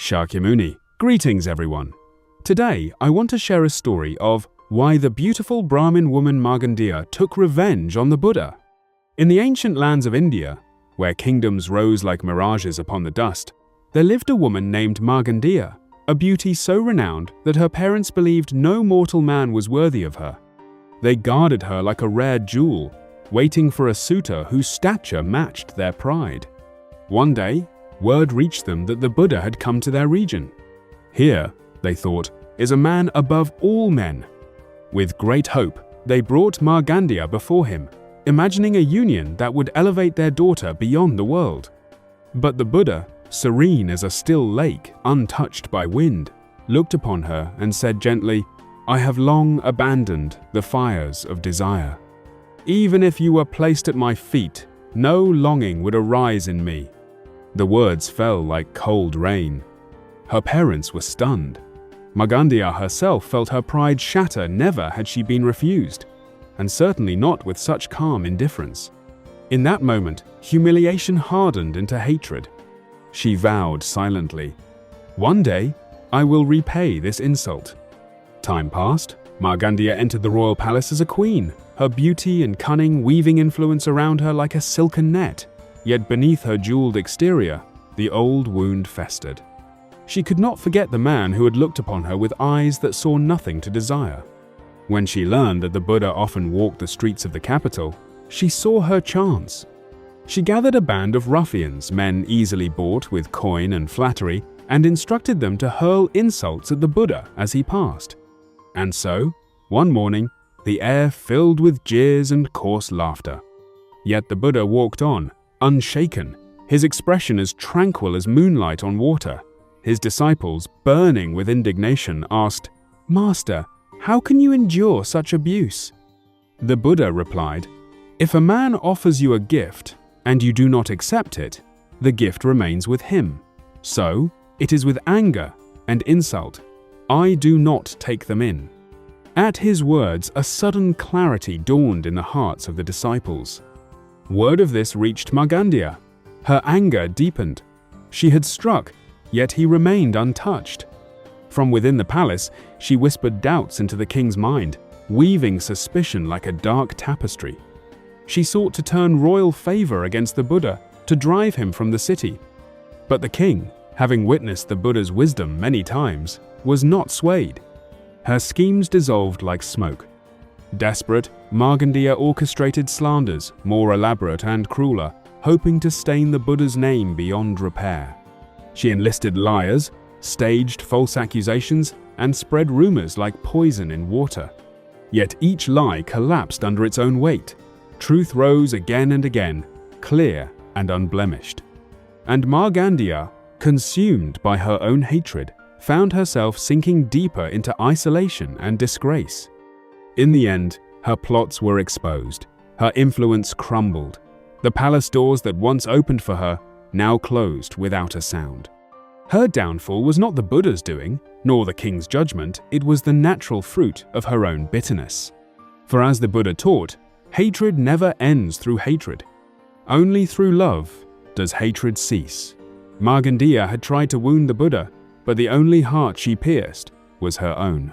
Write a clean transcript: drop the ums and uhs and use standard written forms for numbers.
Śākyamuni. Greetings everyone. Today I want to share a story of why the beautiful Brahmin woman Māgaṇḍiyā took revenge on the Buddha. In the ancient lands of India, where kingdoms rose like mirages upon the dust, there lived a woman named Māgaṇḍiyā, a beauty so renowned that her parents believed no mortal man was worthy of her. They guarded her like a rare jewel, waiting for a suitor whose stature matched their pride. One day, word reached them that the Buddha had come to their region. Here, they thought, is a man above all men. With great hope, they brought Māgaṇḍiyā before him, imagining a union that would elevate their daughter beyond the world. But the Buddha, serene as a still lake, untouched by wind, looked upon her and said gently, "I have long abandoned the fires of desire. Even if you were placed at my feet, no longing would arise in me." The words fell like cold rain. Her parents were stunned. Māgaṇḍiyā herself felt her pride shatter. Never had she been refused, and certainly not with such calm indifference. In that moment, humiliation hardened into hatred. She vowed silently, "One day, I will repay this insult." Time passed. Māgaṇḍiyā entered the royal palace as a queen, her beauty and cunning weaving influence around her like a silken net. Yet beneath her jeweled exterior, the old wound festered. She could not forget the man who had looked upon her with eyes that saw nothing to desire. When she learned that the Buddha often walked the streets of the capital, she saw her chance. She gathered a band of ruffians, men easily bought with coin and flattery, and instructed them to hurl insults at the Buddha as he passed. And so, one morning, the air filled with jeers and coarse laughter. Yet the Buddha walked on, unshaken, his expression as tranquil as moonlight on water. His disciples, burning with indignation, asked, "Master, how can you endure such abuse?" The Buddha replied, "If a man offers you a gift, and you do not accept it, the gift remains with him. So, it is with anger and insult. I do not take them in." At his words, a sudden clarity dawned in the hearts of the disciples. Word of this reached Māgaṇḍiyā. Her anger deepened. She had struck, yet he remained untouched. From within the palace, she whispered doubts into the king's mind, weaving suspicion like a dark tapestry. She sought to turn royal favor against the Buddha, to drive him from the city. But the king, having witnessed the Buddha's wisdom many times, was not swayed. Her schemes dissolved like smoke. Desperate, Māgaṇḍiyā orchestrated slanders, more elaborate and crueler, hoping to stain the Buddha's name beyond repair. She enlisted liars, staged false accusations, and spread rumors like poison in water. Yet each lie collapsed under its own weight. Truth rose again and again, clear and unblemished. And Māgaṇḍiyā, consumed by her own hatred, found herself sinking deeper into isolation and disgrace. In the end, her plots were exposed. Her influence crumbled. The palace doors that once opened for her now closed without a sound. Her downfall was not the Buddha's doing, nor the king's judgment. It was the natural fruit of her own bitterness. For as the Buddha taught, hatred never ends through hatred. Only through love does hatred cease. Māgaṇḍiyā had tried to wound the Buddha, but the only heart she pierced was her own.